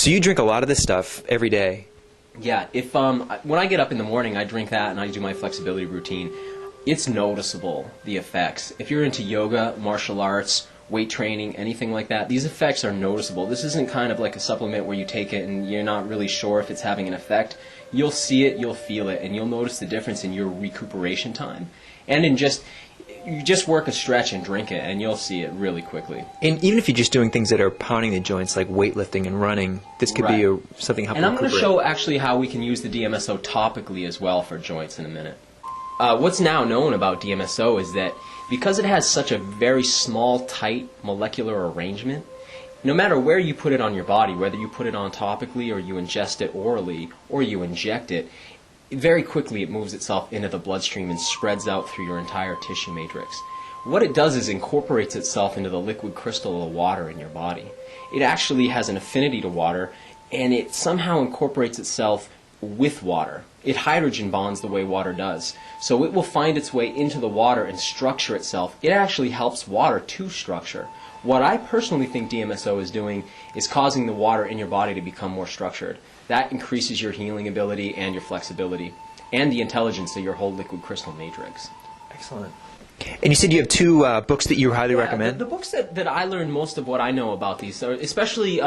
So you drink a lot of this stuff every day. Yeah, if when I get up in the morning, I drink that and I do my flexibility routine. It's noticeable, the effects. If you're into yoga, martial arts, weight training, anything like that, these effects are noticeable. This isn't kind of like a supplement where you take it and you're not really sure if it's having an effect. You'll see it, you'll feel it, and you'll notice the difference in your recuperation time. And in you just work a stretch and drink it, and you'll see it really quickly. And even if you're just doing things that are pounding the joints, like weightlifting and running, this could be something helping. And I'm going to show actually how we can use the DMSO topically as well for joints in a minute. What's now known about DMSO is that because it has such a very small, tight molecular arrangement, no matter where you put it on your body, whether you put it on topically or you ingest it orally or you inject it, very quickly it moves itself into the bloodstream and spreads out through your entire tissue matrix. What it does is incorporates itself into the liquid crystal of water in your body. It actually has an affinity to water, and it somehow incorporates itself with water. It hydrogen bonds the way water does. So it will find its way into the water and structure itself. It actually helps water to structure. What I personally think DMSO is doing is causing the water in your body to become more structured. That increases your healing ability and your flexibility and the intelligence of your whole liquid crystal matrix. Excellent. And you said you have two books that you highly recommend? The books that I learned most of what I know about these, are especially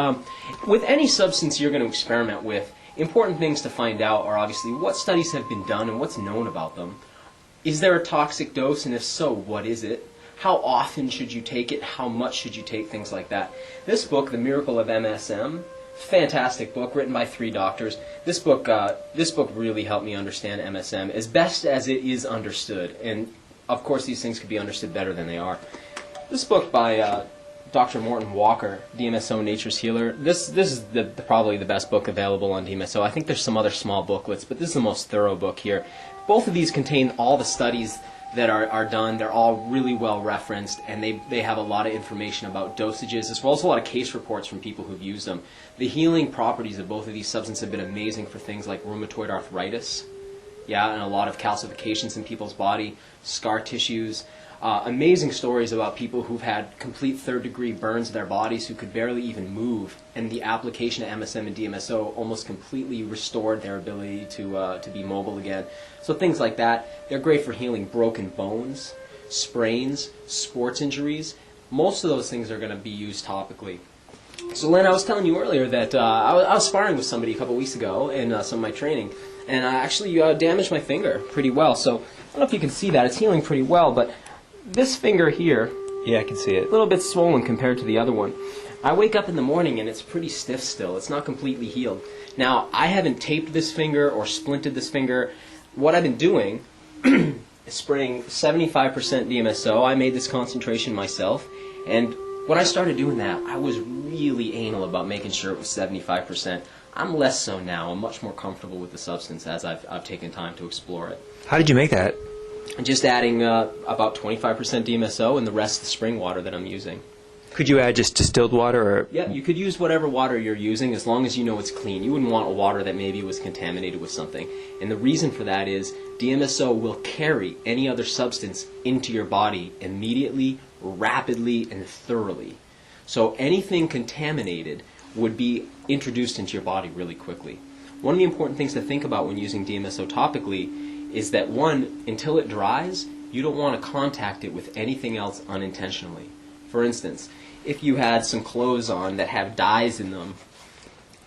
with any substance you're going to experiment with, important things to find out are obviously what studies have been done and what's known about them. Is there a toxic dose, and if so, what is it? How often should you take it? How much should you take? Things like that. This book, The Miracle of MSM, fantastic book written by 3 doctors. This book really helped me understand MSM as best as it is understood. And of course, these things could be understood better than they are. This book by Dr. Morton Walker, DMSO Nature's Healer. This is probably the best book available on DMSO. I think there's some other small booklets, but this is the most thorough book here. Both of these contain all the studies that are done. They're all really well referenced, and they have a lot of information about dosages, as well as a lot of case reports from people who've used them. The healing properties of both of these substances have been amazing for things like rheumatoid arthritis, and a lot of calcifications in people's body, scar tissues. Amazing stories about people who've had complete third-degree burns of their bodies who could barely even move, and the application of MSM and DMSO almost completely restored their ability to be mobile again. So things like that. They're great for healing broken bones, sprains, sports injuries. Most of those things are going to be used topically. So Len, I was telling you earlier that I was sparring with somebody a couple weeks ago in some of my training, and I actually damaged my finger pretty well. So I don't know if you can see that. It's healing pretty well, but this finger here, yeah, I can see it. A little bit swollen compared to the other one. I wake up in the morning and it's pretty stiff still. It's not completely healed. Now, I haven't taped this finger or splinted this finger. What I've been doing is spraying 75% DMSO. I made this concentration myself, and when I started doing that, I was really anal about making sure it was 75%. I'm less so now. I'm much more comfortable with the substance as I've taken time to explore it. How did you make that? Just adding about 25% DMSO and the rest the spring water that I'm using. Could you add just distilled water? Or? Yeah, you could use whatever water you're using as long as you know it's clean. You wouldn't want a water that maybe was contaminated with something. And the reason for that is DMSO will carry any other substance into your body immediately, rapidly, and thoroughly. So anything contaminated would be introduced into your body really quickly. One of the important things to think about when using DMSO topically is that, one, until it dries, you don't want to contact it with anything else unintentionally. For instance, if you had some clothes on that have dyes in them,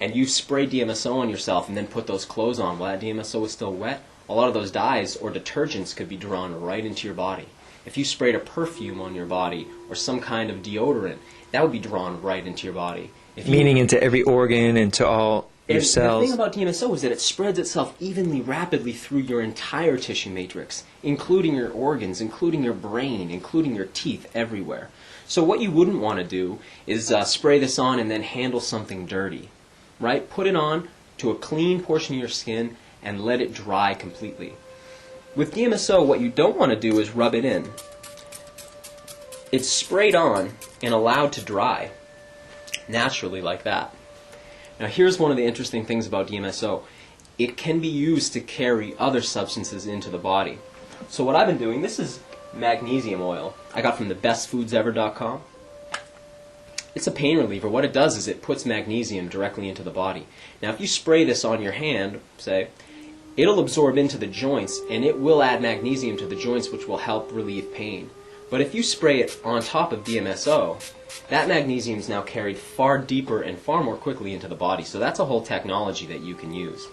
and you spray DMSO on yourself and then put those clothes on while that DMSO is still wet, a lot of those dyes or detergents could be drawn right into your body. If you sprayed a perfume on your body or some kind of deodorant, that would be drawn right into your body. Meaning into every organ, into all your cells. The thing about DMSO is that it spreads itself evenly, rapidly through your entire tissue matrix, including your organs, including your brain, including your teeth, everywhere. So what you wouldn't want to do is spray this on and then handle something dirty, right? Put it on to a clean portion of your skin and let it dry completely. With DMSO, what you don't want to do is rub it in. It's sprayed on and allowed to dry naturally like that. Now here's one of the interesting things about DMSO. It can be used to carry other substances into the body. So what I've been doing, this is magnesium oil I got from thebestfoodsever.com. It's a pain reliever. What it does is it puts magnesium directly into the body. Now, if you spray this on your hand, say, it'll absorb into the joints, and it will add magnesium to the joints, which will help relieve pain. But if you spray it on top of DMSO, that magnesium is now carried far deeper and far more quickly into the body. So that's a whole technology that you can use.